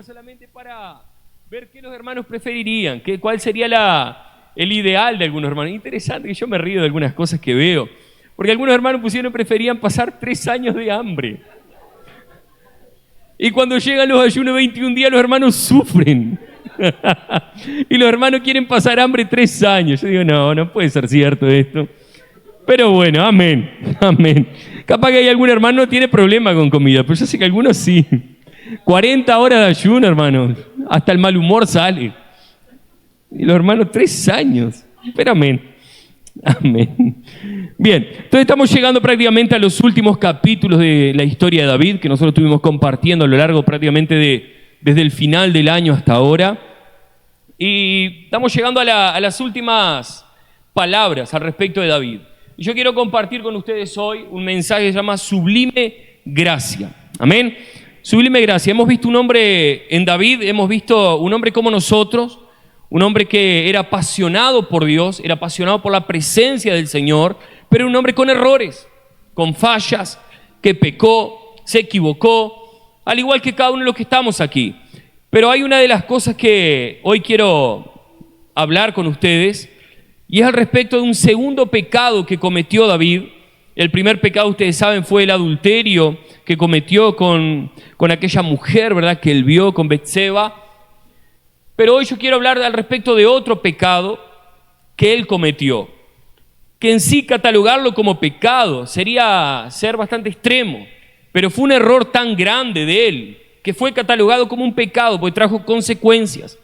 solamente para ver qué los hermanos preferirían, cuál sería el ideal de algunos hermanos. Interesante que yo me río de algunas cosas que veo, porque algunos hermanos preferían pasar 3 años de hambre. Y cuando llegan los ayunos 21 días, los hermanos sufren. Y los hermanos quieren pasar hambre 3 años. Yo digo, no puede ser cierto esto. Pero bueno, amén, amén. Capaz que hay algún hermano que no tiene problema con comida, pero yo sé que algunos sí. 40 horas de ayuno, hermanos. Hasta el mal humor sale. Y los hermanos 3 años. Pero amén. Amén. Bien, entonces estamos llegando prácticamente a los últimos capítulos de la historia de David, que nosotros estuvimos compartiendo a lo largo prácticamente desde el final del año hasta ahora. Y estamos llegando a las últimas palabras al respecto de David. Y yo quiero compartir con ustedes hoy un mensaje que se llama Sublime Gracia. Amén. Sublime Gracia. Hemos visto un hombre en David, hemos visto un hombre como nosotros, un hombre que era apasionado por Dios, era apasionado por la presencia del Señor, pero un hombre con errores, con fallas, que pecó, se equivocó, al igual que cada uno de los que estamos aquí. Pero hay una de las cosas que hoy quiero hablar con ustedes, y es al respecto de un segundo pecado que cometió David. El primer pecado, ustedes saben, fue el adulterio que cometió con aquella mujer, ¿verdad?, que él vio con Betseba. Pero hoy yo quiero hablar al respecto de otro pecado que él cometió, que en sí catalogarlo como pecado sería ser bastante extremo, pero fue un error tan grande de él que fue catalogado como un pecado, porque trajo consecuencias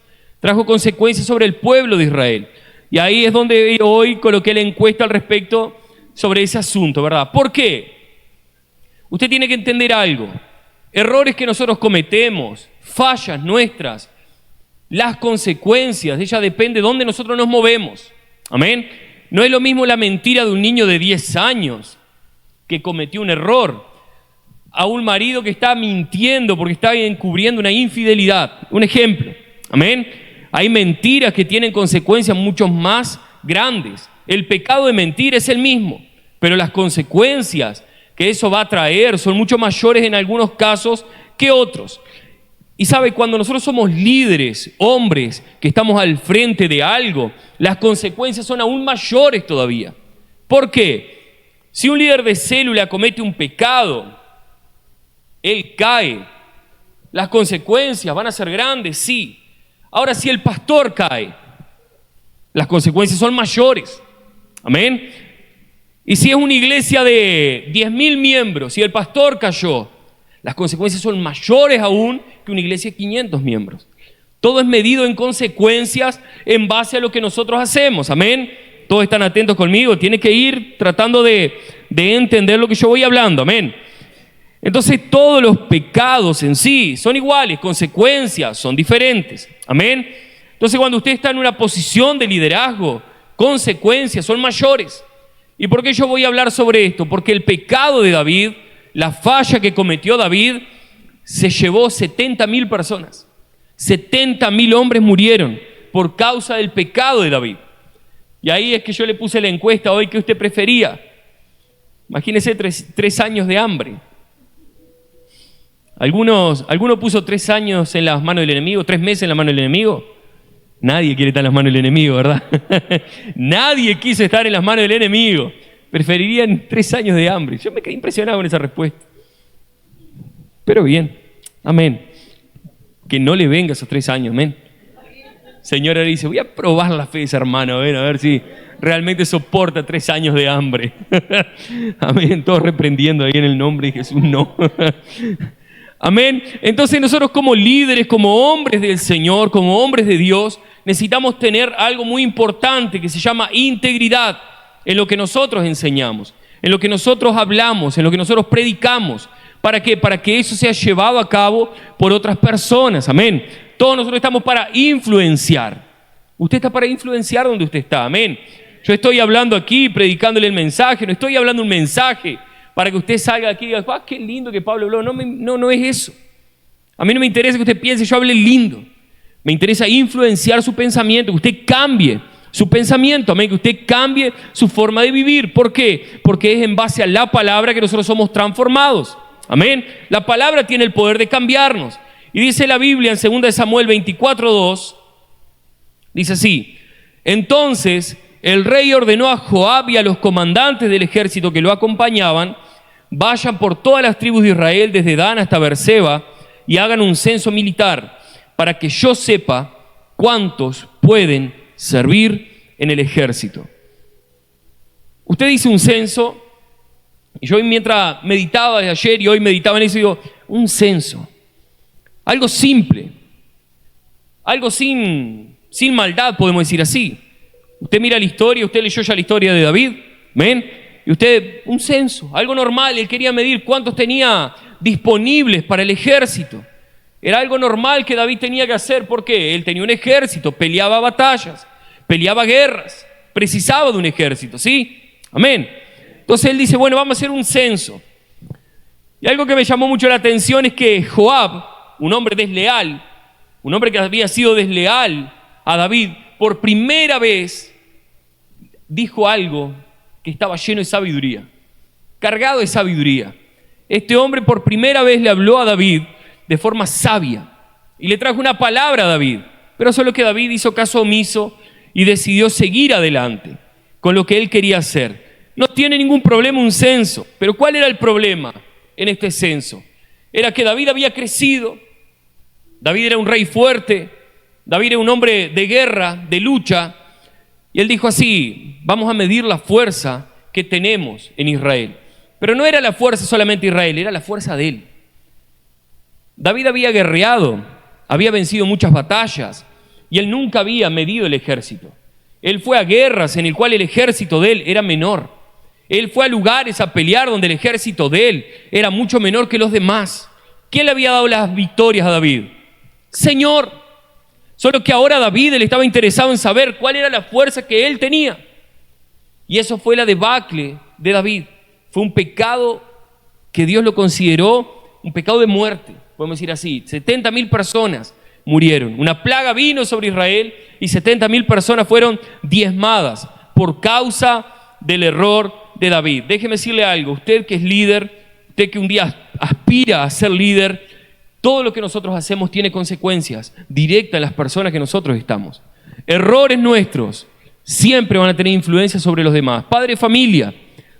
sobre el pueblo de Israel. Y ahí es donde hoy coloqué la encuesta al respecto sobre ese asunto, ¿verdad? ¿Por qué? Usted tiene que entender algo. Errores que nosotros cometemos, fallas nuestras, las consecuencias, de ella depende de dónde nosotros nos movemos. Amén. No es lo mismo la mentira de un niño de 10 años que cometió un error, a un marido que está mintiendo porque está encubriendo una infidelidad. Un ejemplo. Amén. Hay mentiras que tienen consecuencias mucho más grandes. El pecado de mentir es el mismo, pero las consecuencias que eso va a traer son mucho mayores en algunos casos que otros. Y sabe, cuando nosotros somos líderes, hombres, que estamos al frente de algo, las consecuencias son aún mayores todavía. ¿Por qué? Si un líder de célula comete un pecado, él cae. Las consecuencias van a ser grandes, sí. Ahora, si el pastor cae, las consecuencias son mayores. Amén. Y si es una iglesia de 10.000 miembros, si el pastor cayó, las consecuencias son mayores aún que una iglesia de 500 miembros. Todo es medido en consecuencias en base a lo que nosotros hacemos. Amén. Todos están atentos conmigo. Tienen que ir tratando de entender lo que yo voy hablando. Amén. Entonces todos los pecados en sí son iguales, consecuencias son diferentes. Amén. Entonces cuando usted está en una posición de liderazgo, consecuencias son mayores. ¿Y por qué yo voy a hablar sobre esto? Porque el pecado de David, la falla que cometió David, se llevó 70.000 personas. 70.000 hombres murieron por causa del pecado de David. Y ahí es que yo le puse la encuesta hoy, ¿qué usted prefería? Imagínese 3 años de hambre. ¿Alguno puso 3 años en las manos del enemigo, 3 meses en las manos del enemigo? Nadie quiere estar en las manos del enemigo, ¿verdad? Nadie quiso estar en las manos del enemigo. Preferirían 3 años de hambre. Yo me quedé impresionado con esa respuesta. Pero bien, amén. Que no le venga esos 3 años, amén. Señora le dice, voy a probar la fe de ese hermano, a ver si realmente soporta 3 años de hambre. Amén, todos reprendiendo ahí en el nombre de Jesús, no. Amén. Entonces nosotros como líderes, como hombres del Señor, como hombres de Dios, necesitamos tener algo muy importante que se llama integridad en lo que nosotros enseñamos, en lo que nosotros hablamos, en lo que nosotros predicamos. ¿Para qué? Para que eso sea llevado a cabo por otras personas. Amén. Todos nosotros estamos para influenciar. Usted está para influenciar donde usted está. Amén. Yo estoy hablando aquí, predicándole el mensaje, no estoy hablando un mensaje para que usted salga de aquí y diga, qué lindo que Pablo habló. No es eso. A mí no me interesa que usted piense, yo hable lindo. Me interesa influenciar su pensamiento, que usted cambie su pensamiento, amén, que usted cambie su forma de vivir. ¿Por qué? Porque es en base a la palabra que nosotros somos transformados. Amén. La palabra tiene el poder de cambiarnos. Y dice la Biblia en 2 de Samuel 24:2, dice así: entonces el rey ordenó a Joab y a los comandantes del ejército que lo acompañaban: vayan por todas las tribus de Israel, desde Dan hasta Beerseba, y hagan un censo militar, para que yo sepa cuántos pueden servir en el ejército. Usted dice un censo, y yo mientras meditaba de ayer y hoy meditaba en eso, digo, un censo, algo simple, algo sin maldad, podemos decir así. Usted mira la historia, usted leyó ya la historia de David, ¿ven? Y usted, un censo, algo normal. Él quería medir cuántos tenía disponibles para el ejército. Era algo normal que David tenía que hacer, porque él tenía un ejército, peleaba batallas, peleaba guerras, precisaba de un ejército, ¿sí? Amén. Entonces él dice, bueno, vamos a hacer un censo. Y algo que me llamó mucho la atención es que Joab, un hombre desleal, un hombre que había sido desleal a David, por primera vez dijo algo que estaba lleno de sabiduría, cargado de sabiduría. Este hombre por primera vez le habló a David de forma sabia y le trajo una palabra a David, pero solo que David hizo caso omiso y decidió seguir adelante con lo que él quería hacer. No tiene ningún problema un censo, pero ¿cuál era el problema en este censo? Era que David había crecido, David era un rey fuerte, David era un hombre de guerra, de lucha, y él dijo así: vamos a medir la fuerza que tenemos en Israel. Pero no era la fuerza solamente de Israel, era la fuerza de él. David había guerreado, había vencido muchas batallas, y él nunca había medido el ejército. Él fue a guerras en el cual el ejército de él era menor. Él fue a lugares a pelear donde el ejército de él era mucho menor que los demás. ¿Quién le había dado las victorias a David? Señor. Solo que ahora David, él estaba interesado en saber cuál era la fuerza que él tenía. Y eso fue la debacle de David. Fue un pecado que Dios lo consideró un pecado de muerte, podemos decir así. 70,000 personas murieron. Una plaga vino sobre Israel y 70,000 personas fueron diezmadas por causa del error de David. Déjeme decirle algo: usted que es líder, usted que un día aspira a ser líder, todo lo que nosotros hacemos tiene consecuencias directas en las personas que nosotros estamos. Errores nuestros siempre van a tener influencia sobre los demás. Padre de familia,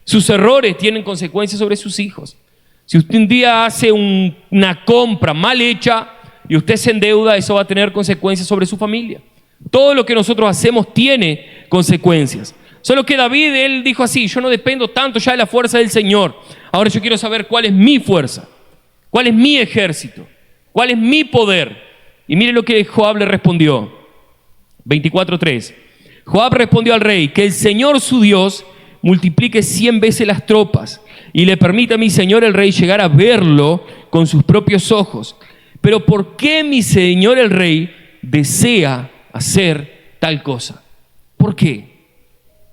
sus errores tienen consecuencias sobre sus hijos. Si usted un día hace una compra mal hecha y usted se endeuda, eso va a tener consecuencias sobre su familia. Todo lo que nosotros hacemos tiene consecuencias. Solo que David, él dijo así: yo no dependo tanto ya de la fuerza del Señor. Ahora yo quiero saber cuál es mi fuerza, cuál es mi ejército, cuál es mi poder. Y mire lo que Joab le respondió. 24:3. Joab respondió al rey: que el Señor su Dios multiplique 100 veces las tropas y le permita a mi señor el rey llegar a verlo con sus propios ojos. Pero ¿por qué mi señor el rey desea hacer tal cosa? ¿Por qué?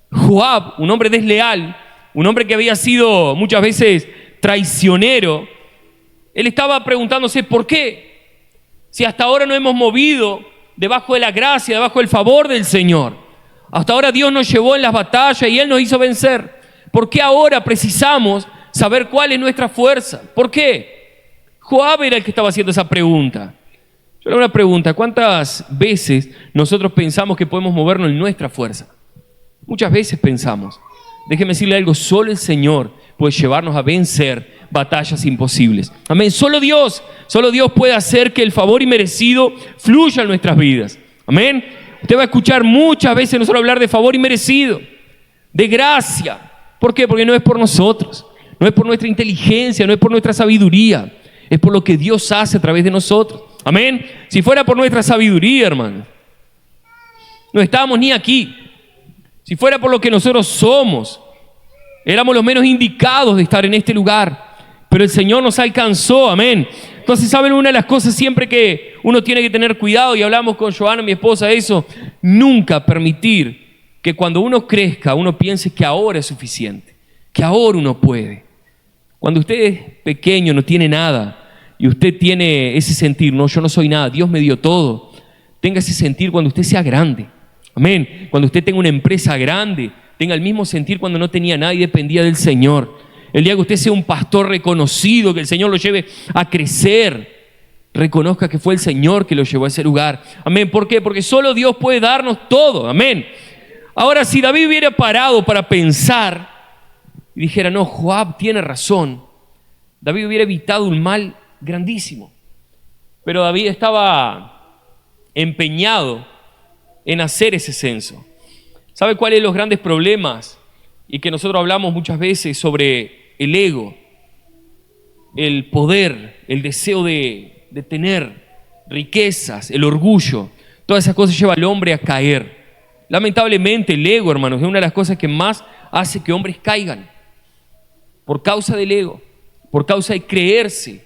Joab, un hombre desleal, un hombre que había sido muchas veces traicionero, él estaba preguntándose: ¿por qué? Si hasta ahora no hemos movido debajo de la gracia, debajo del favor del Señor. Hasta ahora Dios nos llevó en las batallas y Él nos hizo vencer. ¿Por qué ahora precisamos saber cuál es nuestra fuerza? ¿Por qué? Joab era el que estaba haciendo esa pregunta. Yo le hago una pregunta: ¿cuántas veces nosotros pensamos que podemos movernos en nuestra fuerza? Muchas veces pensamos. Déjeme decirle algo: solo el Señor puede llevarnos a vencer batallas imposibles. Amén. Solo Dios puede hacer que el favor inmerecido fluya en nuestras vidas. Amén. Usted va a escuchar muchas veces nosotros hablar de favor inmerecido, de gracia. ¿Por qué? Porque no es por nosotros, no es por nuestra inteligencia, no es por nuestra sabiduría, es por lo que Dios hace a través de nosotros. Amén. Si fuera por nuestra sabiduría, hermano, no estábamos ni aquí. Si fuera por lo que nosotros somos, éramos los menos indicados de estar en este lugar. Pero el Señor nos alcanzó, amén. Entonces, ¿saben? Una de las cosas siempre que uno tiene que tener cuidado, y hablamos con Joana, mi esposa, de eso: nunca permitir que cuando uno crezca, uno piense que ahora es suficiente, que ahora uno puede. Cuando usted es pequeño, no tiene nada, y usted tiene ese sentir: no, yo no soy nada, Dios me dio todo. Tenga ese sentir cuando usted sea grande. Amén. Cuando usted tenga una empresa grande, tenga el mismo sentir cuando no tenía nada y dependía del Señor. El día que usted sea un pastor reconocido, que el Señor lo lleve a crecer, reconozca que fue el Señor que lo llevó a ese lugar. Amén. ¿Por qué? Porque solo Dios puede darnos todo. Amén. Ahora, si David hubiera parado para pensar y dijera, no, Joab tiene razón, David hubiera evitado un mal grandísimo. Pero David estaba empeñado en hacer ese censo. ¿Sabe cuáles son los grandes problemas? Y que nosotros hablamos muchas veces sobre el ego, el poder, el deseo de tener riquezas, el orgullo. Todas esas cosas llevan al hombre a caer. Lamentablemente el ego, hermanos, es una de las cosas que más hace que hombres caigan. Por causa del ego, por causa de creerse.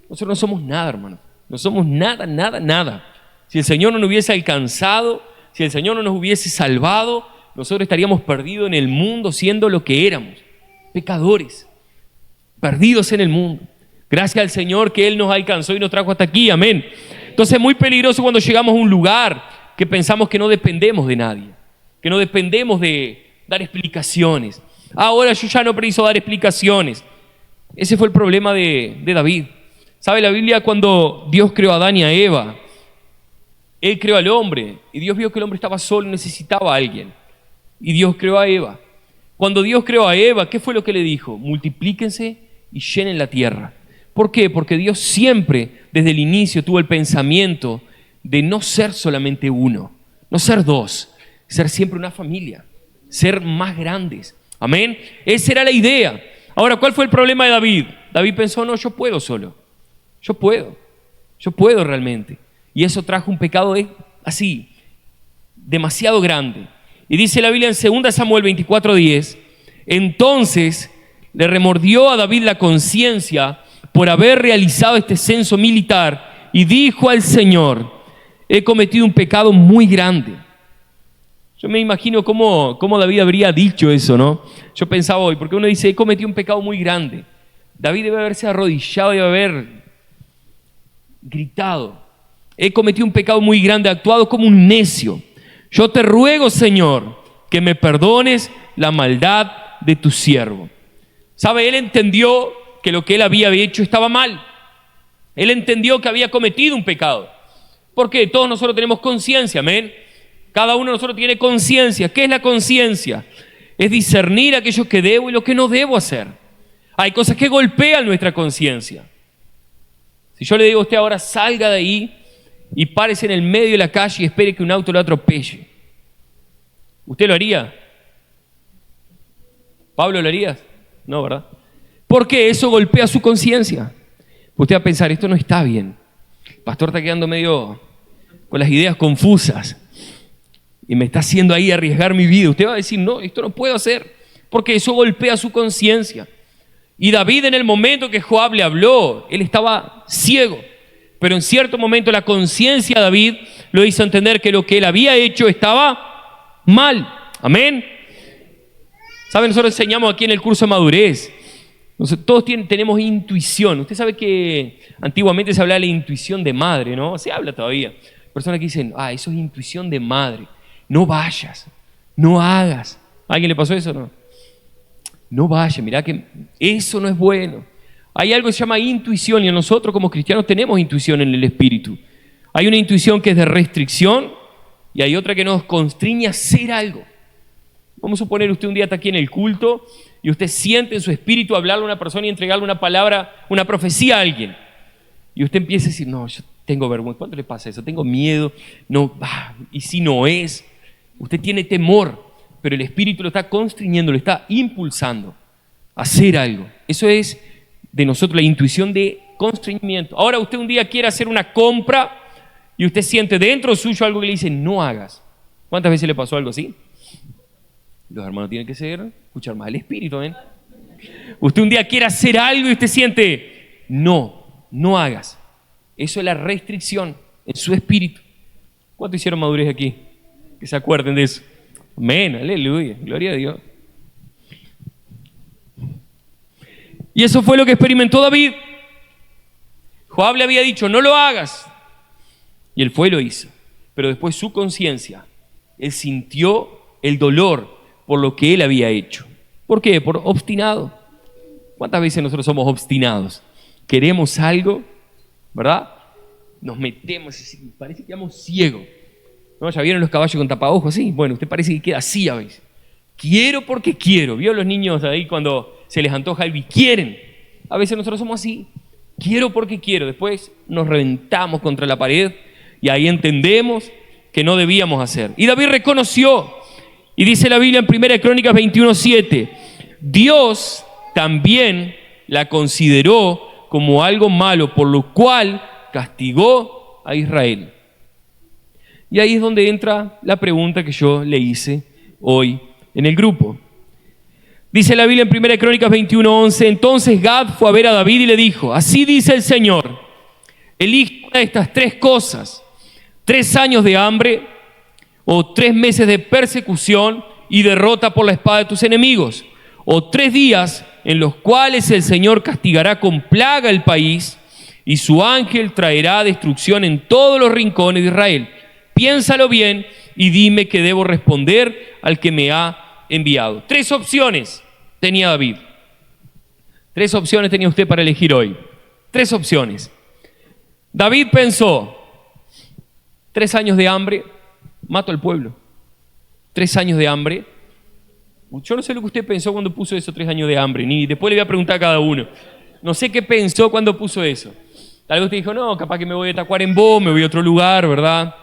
Nosotros no somos nada, hermanos. No somos nada, nada, nada. Si el Señor no nos hubiese alcanzado, si el Señor no nos hubiese salvado, nosotros estaríamos perdidos en el mundo siendo lo que éramos. Pecadores, perdidos en el mundo. Gracias al Señor que Él nos alcanzó y nos trajo hasta aquí. Amén. Entonces es muy peligroso cuando llegamos a un lugar que pensamos que no dependemos de nadie, que no dependemos de dar explicaciones. Ahora yo ya no preciso dar explicaciones. Ese fue el problema de David. ¿Sabe la Biblia cuando Dios creó a Adán y a Eva? Él creó al hombre y Dios vio que el hombre estaba solo y necesitaba a alguien. Y Dios creó a Eva. Cuando Dios creó a Eva, ¿qué fue lo que le dijo? Multiplíquense y llenen la tierra. ¿Por qué? Porque Dios siempre, desde el inicio, tuvo el pensamiento de no ser solamente uno, no ser dos, ser siempre una familia, ser más grandes. Amén. Esa era la idea. Ahora, ¿cuál fue el problema de David? David pensó, no, yo puedo solo. Yo puedo realmente. Y eso trajo un pecado así, demasiado grande. Y dice la Biblia en 2 Samuel 24:10, entonces le remordió a David la conciencia por haber realizado este censo militar y dijo al Señor, he cometido un pecado muy grande. Yo me imagino cómo David habría dicho eso, ¿no? Yo pensaba hoy, porque uno dice, he cometido un pecado muy grande. David debe haberse arrodillado, debe haber gritado, he cometido un pecado muy grande, actuado como un necio. Yo te ruego, Señor, que me perdones la maldad de tu siervo. ¿Sabe? Él entendió que lo que él había hecho estaba mal. Él entendió que había cometido un pecado. Porque todos nosotros tenemos conciencia, amén. Cada uno de nosotros tiene conciencia. ¿Qué es la conciencia? Es discernir aquello que debo y lo que no debo hacer. Hay cosas que golpean nuestra conciencia. Si yo le digo a usted ahora, salga de ahí y párese en el medio de la calle y espere que un auto lo atropelle, ¿usted lo haría? ¿Pablo lo haría? No, ¿verdad? Porque eso golpea su conciencia. Usted va a pensar, esto no está bien. El pastor está quedando medio con las ideas confusas y me está haciendo ahí arriesgar mi vida. Usted va a decir, no, esto no puedo hacer, porque eso golpea su conciencia. Y David, en el momento que Joab le habló, él estaba ciego, pero en cierto momento la conciencia de David lo hizo entender que lo que él había hecho estaba mal. Amén. ¿Saben? Nosotros enseñamos aquí en el curso de madurez. Todos tenemos intuición. Usted sabe que antiguamente se hablaba de la intuición de madre, ¿no? Se habla todavía. Personas que dicen, eso es intuición de madre. No vayas, no hagas. ¿A alguien le pasó eso o no? No vayas, mirá que eso no es bueno. Hay algo que se llama intuición y nosotros como cristianos tenemos intuición en el espíritu. Hay una intuición que es de restricción y hay otra que nos constriñe a hacer algo. Vamos a suponer usted un día está aquí en el culto y usted siente en su espíritu hablarle a una persona y entregarle una palabra, una profecía a alguien. Y usted empieza a decir, no, yo tengo vergüenza. ¿Cuánto le pasa eso? Tengo miedo. No, y si no es. Usted tiene temor, pero el espíritu lo está constriñendo, lo está impulsando a hacer algo. Eso es de nosotros la intuición de constreñimiento. Ahora usted un día quiere hacer una compra y usted siente dentro suyo algo que le dice, no hagas. ¿Cuántas veces le pasó algo así? Los hermanos tienen que escuchar más el espíritu, ¿ven? Usted un día quiere hacer algo y usted siente, no hagas. Eso es la restricción en su espíritu. ¿Cuánto hicieron madurez aquí? Que se acuerden de eso. Amén, aleluya, gloria a Dios. Y eso fue lo que experimentó David. Joab le había dicho, no lo hagas. Y él fue y lo hizo. Pero después su conciencia, él sintió el dolor por lo que él había hecho. ¿Por qué? Por obstinado. ¿Cuántas veces nosotros somos obstinados? Queremos algo, ¿verdad? nos metemos, así, parece que quedamos ciegos. ¿No? ¿Ya vieron los caballos con tapaojos? Sí, bueno, usted parece que queda así a veces. Quiero porque quiero. ¿Vio los niños ahí cuando se les antoja algo y quieren? A veces nosotros somos así. Quiero porque quiero. Después nos reventamos contra la pared y ahí entendemos que no debíamos hacer. Y David reconoció, y dice la Biblia en 1 Crónicas 21:7, Dios también la consideró como algo malo, por lo cual castigó a Israel. Y ahí es donde entra la pregunta que yo le hice hoy en el grupo. Dice la Biblia en 1 Crónicas 21:11, entonces Gad fue a ver a David y le dijo, así dice el Señor, elige una de estas tres cosas, 3 años de hambre o 3 meses de persecución y derrota por la espada de tus enemigos, o 3 días en los cuales el Señor castigará con plaga el país y su ángel traerá destrucción en todos los rincones de Israel. Piénsalo bien y dime qué debo responder al que me ha enviado. 3 opciones tenía David. 3 opciones tenía usted para elegir hoy. 3 opciones. David pensó, 3 años de hambre, mato al pueblo. 3 años de hambre. Yo no sé lo que usted pensó cuando puso esos 3 años de hambre, ni después le voy a preguntar a cada uno. No sé qué pensó cuando puso eso. Tal vez usted dijo, no, capaz que me voy a Tacuarembó, me voy a otro lugar, ¿verdad?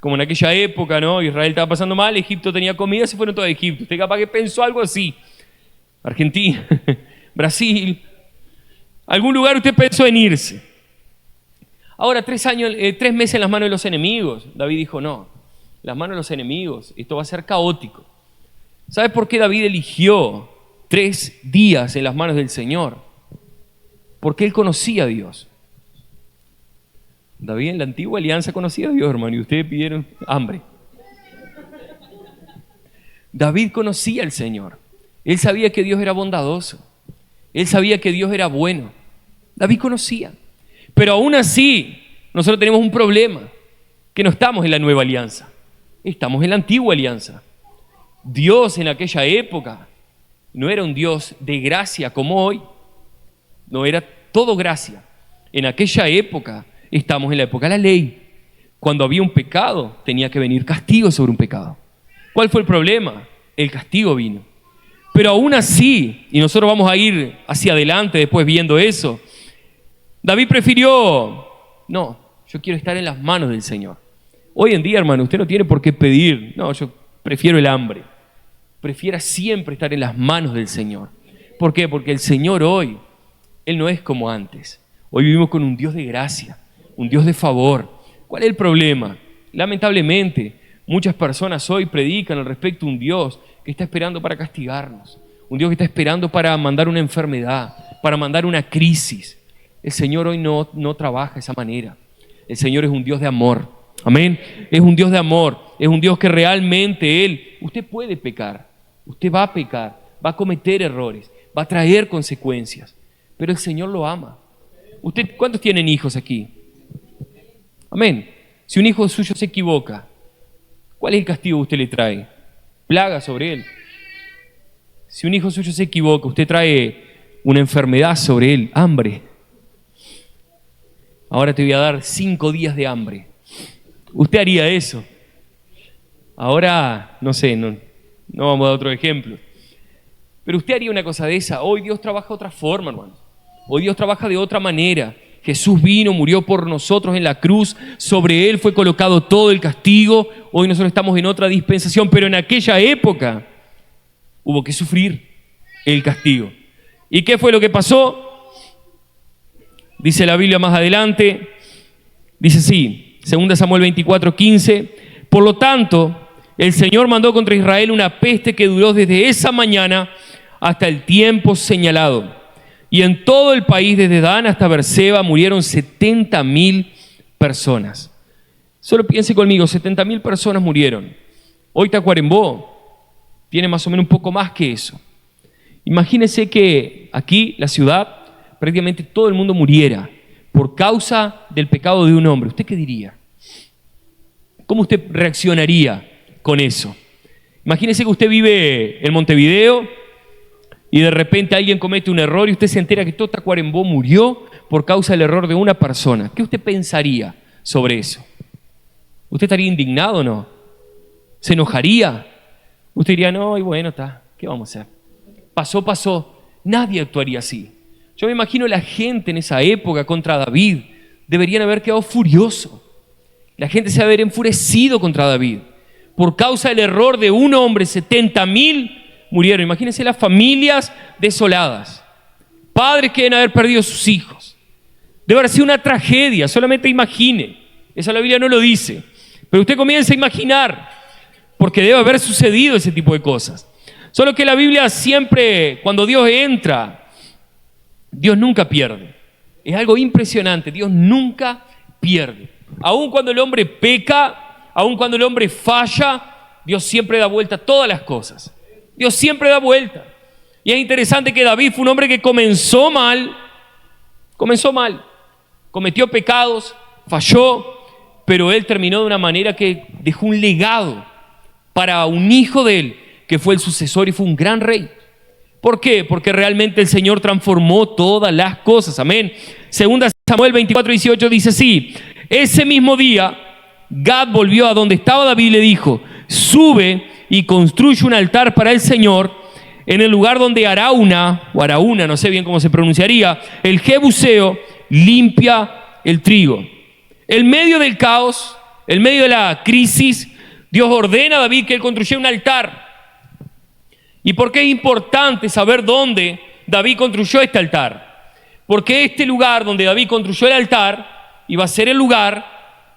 Como en aquella época, ¿no? Israel estaba pasando mal, Egipto tenía comida, se fueron todos a Egipto. Usted capaz que pensó algo así. Argentina, Brasil. Algún lugar usted pensó en irse. Ahora, 3 meses en las manos de los enemigos. David dijo, no, las manos de los enemigos, esto va a ser caótico. ¿Sabe por qué David eligió 3 días en las manos del Señor? Porque él conocía a Dios. David en la antigua alianza conocía a Dios, hermano, y ustedes pidieron hambre. David conocía al Señor. Él sabía que Dios era bondadoso. Él sabía que Dios era bueno. David conocía. Pero aún así, nosotros tenemos un problema, que no estamos en la nueva alianza. Estamos en la antigua alianza. Dios en aquella época no era un Dios de gracia como hoy. No era todo gracia. En aquella época estamos en la época de la ley. Cuando había un pecado, tenía que venir castigo sobre un pecado. ¿Cuál fue el problema? El castigo vino. Pero aún así, y nosotros vamos a ir hacia adelante después viendo eso, David prefirió, no, yo quiero estar en las manos del Señor. Hoy en día, hermano, usted no tiene por qué pedir, no, yo prefiero el hambre. Prefiera siempre estar en las manos del Señor. ¿Por qué? Porque el Señor hoy, Él no es como antes. Hoy vivimos con un Dios de gracia, un Dios de favor. ¿Cuál es el problema? Lamentablemente, muchas personas hoy predican al respecto de un Dios que está esperando para castigarnos. Un Dios que está esperando para mandar una enfermedad, para mandar una crisis. El Señor hoy no trabaja de esa manera. El Señor es un Dios de amor. Amén. Es un Dios de amor. Es un Dios que realmente usted puede pecar. Usted va a pecar. Va a cometer errores. Va a traer consecuencias. Pero el Señor lo ama. ¿Cuántos tienen hijos aquí? Amén. Si un hijo suyo se equivoca, ¿cuál es el castigo que usted le trae? Plaga sobre él. Si un hijo suyo se equivoca, usted trae una enfermedad sobre él, hambre. Ahora te voy a dar 5 días de hambre. ¿Usted haría eso? Ahora, no sé, no vamos a dar otro ejemplo. Pero usted haría una cosa de esa. Hoy Dios trabaja de otra forma, hermano. Hoy Dios trabaja de otra manera. Jesús vino, murió por nosotros en la cruz. Sobre Él fue colocado todo el castigo. Hoy nosotros estamos en otra dispensación. Pero en aquella época hubo que sufrir el castigo. ¿Y qué fue lo que pasó? Dice la Biblia más adelante. Dice así, 2 Samuel 24:15. Por lo tanto, el Señor mandó contra Israel una peste que duró desde esa mañana hasta el tiempo señalado. Y en todo el país, desde Dan hasta Beerseba, murieron 70,000 personas. Solo piense conmigo, 70,000 personas murieron. Hoy Tacuarembó tiene más o menos un poco más que eso. Imagínese que aquí, la ciudad, prácticamente todo el mundo muriera por causa del pecado de un hombre. ¿Usted qué diría? ¿Cómo usted reaccionaría con eso? Imagínese que usted vive en Montevideo y de repente alguien comete un error y usted se entera que todo Tacuarembó murió por causa del error de una persona. ¿Qué usted pensaría sobre eso? ¿Usted estaría indignado o no? ¿Se enojaría? Usted diría, no, y bueno, está, ¿qué vamos a hacer? Pasó, pasó. Nadie actuaría así. Yo me imagino la gente en esa época contra David. Deberían haber quedado furiosos. La gente se haber enfurecido contra David. Por causa del error de un hombre, 70.000 murieron. Imagínense las familias desoladas. Padres que deben haber perdido sus hijos. Debe haber sido una tragedia, solamente imagine. Eso la Biblia no lo dice. Pero usted comienza a imaginar, porque debe haber sucedido ese tipo de cosas. Solo que la Biblia siempre, cuando Dios entra, Dios nunca pierde. Es algo impresionante, Dios nunca pierde. Aun cuando el hombre peca, aun cuando el hombre falla, Dios siempre da vuelta a todas las cosas. Dios siempre da vuelta. Y es interesante que David fue un hombre que comenzó mal, cometió pecados, falló, pero él terminó de una manera que dejó un legado para un hijo de él, que fue el sucesor y fue un gran rey. ¿Por qué? Porque realmente el Señor transformó todas las cosas. Amén. Segunda Samuel 24:18 dice así: ese mismo día, Gad volvió a donde estaba David y le dijo: sube y construye un altar para el Señor en el lugar donde Arauna, o Araúna, no sé bien cómo se pronunciaría, el Jebuseo, limpia el trigo. En medio del caos, en medio de la crisis, Dios ordena a David que él construyera un altar. ¿Y por qué es importante saber dónde David construyó este altar? Porque este lugar donde David construyó el altar iba a ser el lugar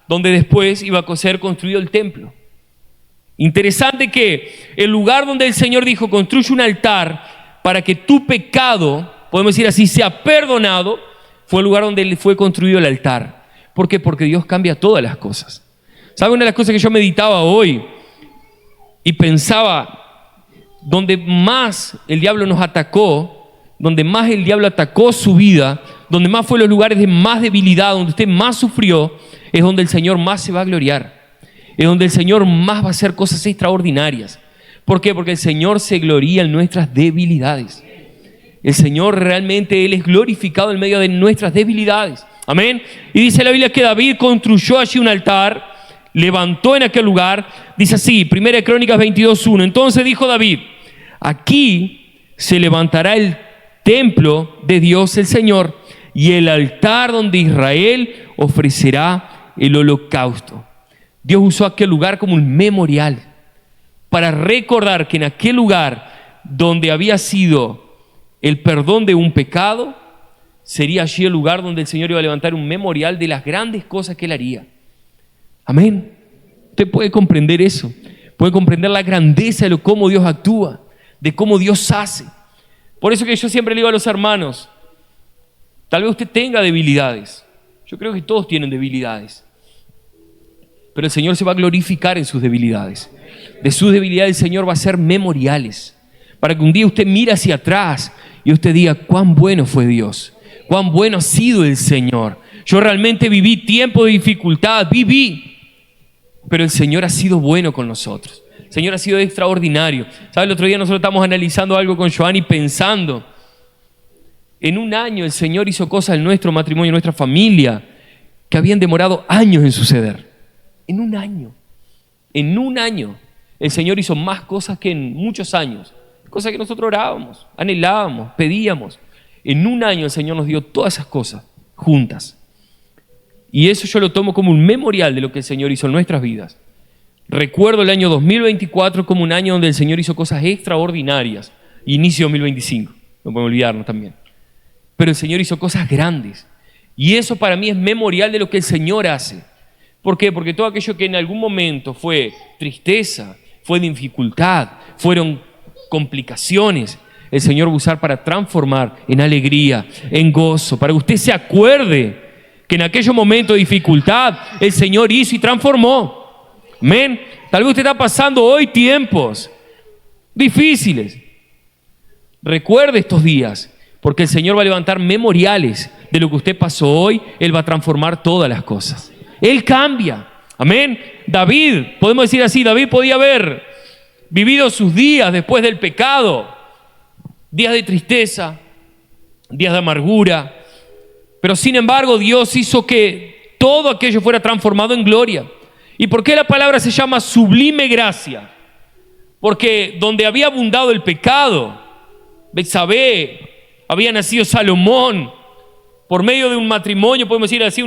donde después iba a ser construido el templo. Interesante que el lugar donde el Señor dijo: construye un altar para que tu pecado, podemos decir así, sea perdonado, fue el lugar donde fue construido el altar. ¿Por qué? Porque Dios cambia todas las cosas. ¿Sabe una de las cosas que yo meditaba hoy y pensaba? Donde más el diablo nos atacó, donde más el diablo atacó su vida, donde más fue los lugares de más debilidad, donde usted más sufrió, es donde el Señor más se va a gloriar. Es donde el Señor más va a hacer cosas extraordinarias. ¿Por qué? Porque el Señor se gloría en nuestras debilidades. El Señor realmente, Él es glorificado en medio de nuestras debilidades. Amén. Y dice la Biblia que David construyó allí un altar, levantó en aquel lugar. Dice así, 1 Crónicas 22:1. Entonces dijo David: aquí se levantará el templo de Dios el Señor y el altar donde Israel ofrecerá el holocausto. Dios usó aquel lugar como un memorial para recordar que en aquel lugar donde había sido el perdón de un pecado, sería allí el lugar donde el Señor iba a levantar un memorial de las grandes cosas que Él haría. Amén. Usted puede comprender eso, puede comprender la grandeza de cómo Dios actúa, de cómo Dios hace. Por eso que yo siempre le digo a los hermanos, tal vez usted tenga debilidades, yo creo que todos tienen debilidades, pero el Señor se va a glorificar en sus debilidades. De sus debilidades el Señor va a hacer memoriales, para que un día usted mire hacia atrás y usted diga: cuán bueno fue Dios, cuán bueno ha sido el Señor. Yo realmente viví tiempo de dificultad, pero el Señor ha sido bueno con nosotros. El Señor ha sido extraordinario. ¿Sabe? El otro día nosotros estábamos analizando algo con Joan y pensando, en un año el Señor hizo cosas en nuestro matrimonio, en nuestra familia, que habían demorado años en suceder. En un año, el Señor hizo más cosas que en muchos años. Cosas que nosotros orábamos, anhelábamos, pedíamos. En un año el Señor nos dio todas esas cosas juntas. Y eso yo lo tomo como un memorial de lo que el Señor hizo en nuestras vidas. Recuerdo el año 2024 como un año donde el Señor hizo cosas extraordinarias. Inicio 2025, no podemos olvidarnos también. Pero el Señor hizo cosas grandes. Y eso para mí es memorial de lo que el Señor hace. ¿Por qué? Porque todo aquello que en algún momento fue tristeza, fue dificultad, fueron complicaciones, el Señor va a usar para transformar en alegría, en gozo, para que usted se acuerde que en aquellos momentos de dificultad el Señor hizo y transformó. Amén. Tal vez usted está pasando hoy tiempos difíciles. Recuerde estos días, porque el Señor va a levantar memoriales de lo que usted pasó hoy. Él va a transformar todas las cosas. Él cambia. Amén. David, podemos decir así, David podía haber vivido sus días después del pecado días de tristeza, días de amargura, pero sin embargo Dios hizo que todo aquello fuera transformado en gloria. ¿Y por qué la palabra se llama sublime gracia? Porque donde había abundado el pecado, Betsabé, había nacido Salomón, por medio de un matrimonio, podemos decir así,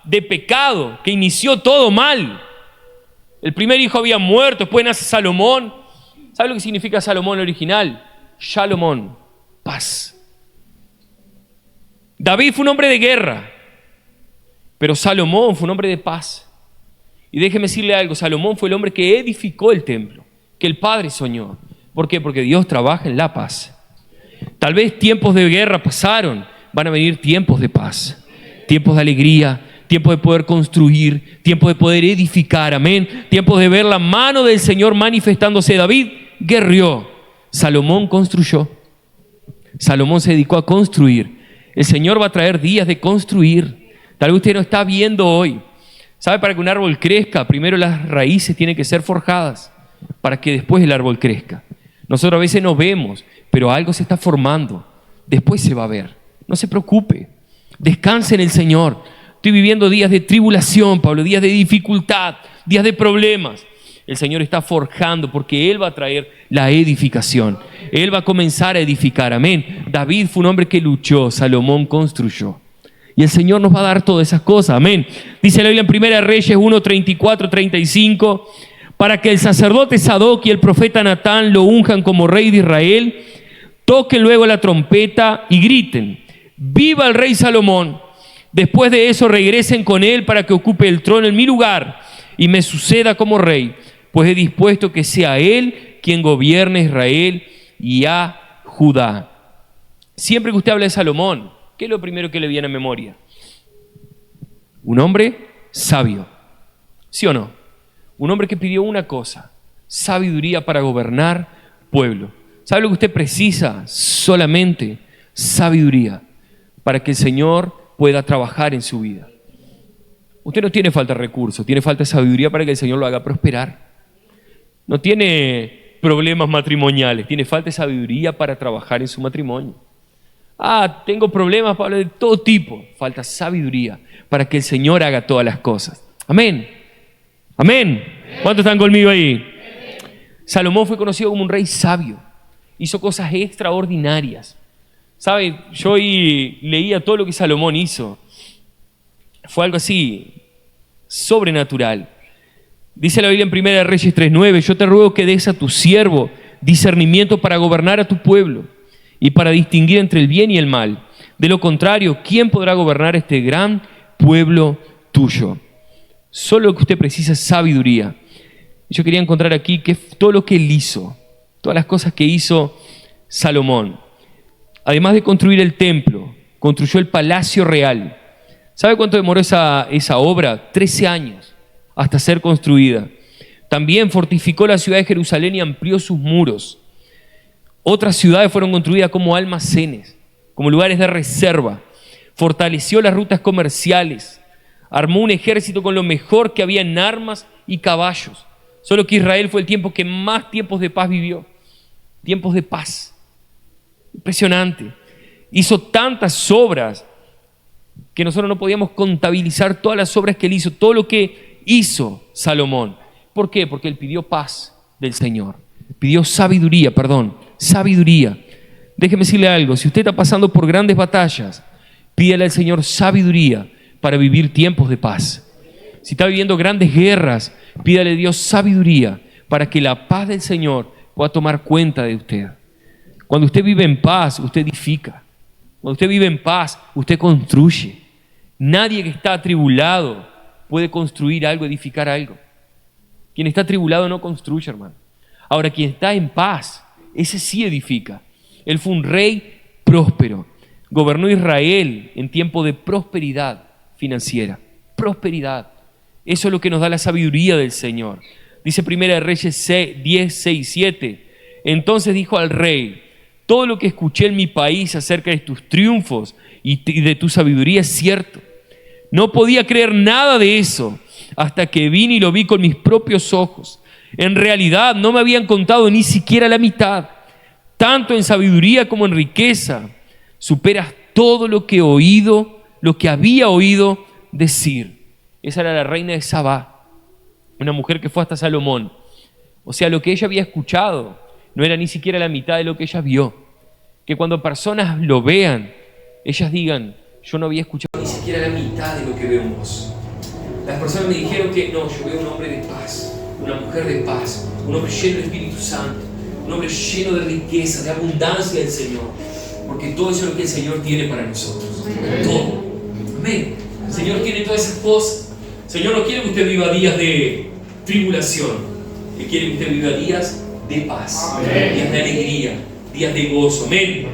de pecado, que inició todo mal. El primer hijo había muerto, después nace Salomón. ¿Sabe lo que significa Salomón original? Shalomón, paz. David fue un hombre de guerra, pero Salomón fue un hombre de paz. Y déjeme decirle algo, Salomón fue el hombre que edificó el templo, que el Padre soñó. ¿Por qué? Porque Dios trabaja en la paz. Tal vez tiempos de guerra pasaron, van a venir tiempos de paz, tiempos de alegría, tiempos de poder construir, tiempos de poder edificar, amén, tiempos de ver la mano del Señor manifestándose. David guerreó, Salomón construyó, Salomón se dedicó a construir. El Señor va a traer días de construir. Tal vez usted no está viendo hoy. ¿Sabe? Para que un árbol crezca, primero las raíces tienen que ser forjadas para que después el árbol crezca. Nosotros a veces no vemos, pero algo se está formando. Después se va a ver. No se preocupe. Descanse en el Señor. Estoy viviendo días de tribulación, Pablo, días de dificultad, días de problemas. El Señor está forjando porque Él va a traer la edificación. Él va a comenzar a edificar, amén. David fue un hombre que luchó, Salomón construyó. Y el Señor nos va a dar todas esas cosas, amén. Dice la Biblia en 1 Reyes 1, 34, 35, para que el sacerdote Sadoc y el profeta Natán lo unjan como rey de Israel, toquen luego la trompeta y griten: ¡viva el rey Salomón! Después de eso regresen con él para que ocupe el trono en mi lugar y me suceda como rey, pues he dispuesto que sea él quien gobierne Israel y a Judá. Siempre que usted habla de Salomón, ¿qué es lo primero que le viene a memoria? Un hombre sabio, ¿sí o no? Un hombre que pidió una cosa: sabiduría para gobernar pueblo. ¿Sabe lo que usted precisa? Solamente sabiduría para que el Señor pueda trabajar en su vida. Usted no tiene falta de recursos, tiene falta de sabiduría para que el Señor lo haga prosperar. No tiene problemas matrimoniales, tiene falta de sabiduría para trabajar en su matrimonio. Tengo problemas, Pablo, de todo tipo. Falta sabiduría para que el Señor haga todas las cosas. Amén. Amén. ¿Cuántos están conmigo ahí? Salomón fue conocido como un rey sabio. Hizo cosas extraordinarias. ¿Sabe? Yo hoy leía todo lo que Salomón hizo. Fue algo así, sobrenatural. Dice la Biblia en 1 Reyes 3:9: yo te ruego que des a tu siervo discernimiento para gobernar a tu pueblo y para distinguir entre el bien y el mal. De lo contrario, ¿quién podrá gobernar este gran pueblo tuyo? Solo lo que usted precisa es sabiduría. Yo quería encontrar aquí que todo lo que él hizo, todas las cosas que hizo Salomón. Además de construir el templo, construyó el palacio real. ¿Sabe cuánto demoró esa obra? 13 años hasta ser construida. También fortificó la ciudad de Jerusalén y amplió sus muros. Otras ciudades fueron construidas como almacenes, como lugares de reserva. Fortaleció las rutas comerciales. Armó un ejército con lo mejor que había en armas y caballos. Solo que Israel fue el tiempo que más tiempos de paz vivió. Tiempos de paz. Impresionante. Hizo tantas obras que nosotros no podíamos contabilizar todas las obras que él hizo, todo lo que hizo Salomón. ¿Por qué? Porque él pidió paz del Señor. Pidió sabiduría. Déjeme decirle algo: si usted está pasando por grandes batallas, pídele al Señor sabiduría para vivir tiempos de paz. Si está viviendo grandes guerras, pídale a Dios sabiduría para que la paz del Señor pueda tomar cuenta de usted. Cuando usted vive en paz, usted edifica. Cuando usted vive en paz, usted construye. Nadie que está atribulado puede construir algo, edificar algo. Quien está atribulado no construye, hermano. Ahora, quien está en paz, ese sí edifica. Él fue un rey próspero. Gobernó Israel en tiempo de prosperidad financiera. Prosperidad. Eso es lo que nos da la sabiduría del Señor. Dice 1 Reyes 10, 6, 7. Entonces dijo al rey: todo lo que escuché en mi país acerca de tus triunfos y de tu sabiduría es cierto. No podía creer nada de eso hasta que vine y lo vi con mis propios ojos. En realidad no me habían contado ni siquiera la mitad. tanto en sabiduría como en riqueza. Superas todo lo que he oído, lo que había oído decir. Esa era la reina de Sabá, una mujer que fue hasta Salomón. O sea, lo que ella había escuchado no era ni siquiera la mitad de lo que ella vio. Que cuando personas lo vean, ellas digan, yo no había escuchado ni siquiera la mitad de lo que veo en vos. Las personas me dijeron que no, yo veo un hombre de paz, una mujer de paz, un hombre lleno del Espíritu Santo, un hombre lleno de riqueza, de abundancia del Señor. Porque todo eso es lo que el Señor tiene para nosotros. Todo. Amén. El Señor tiene todas esas cosas. El Señor no quiere que usted viva días de tribulación. Él quiere que usted viva días de paz, días de alegría, días de gozo. Amén.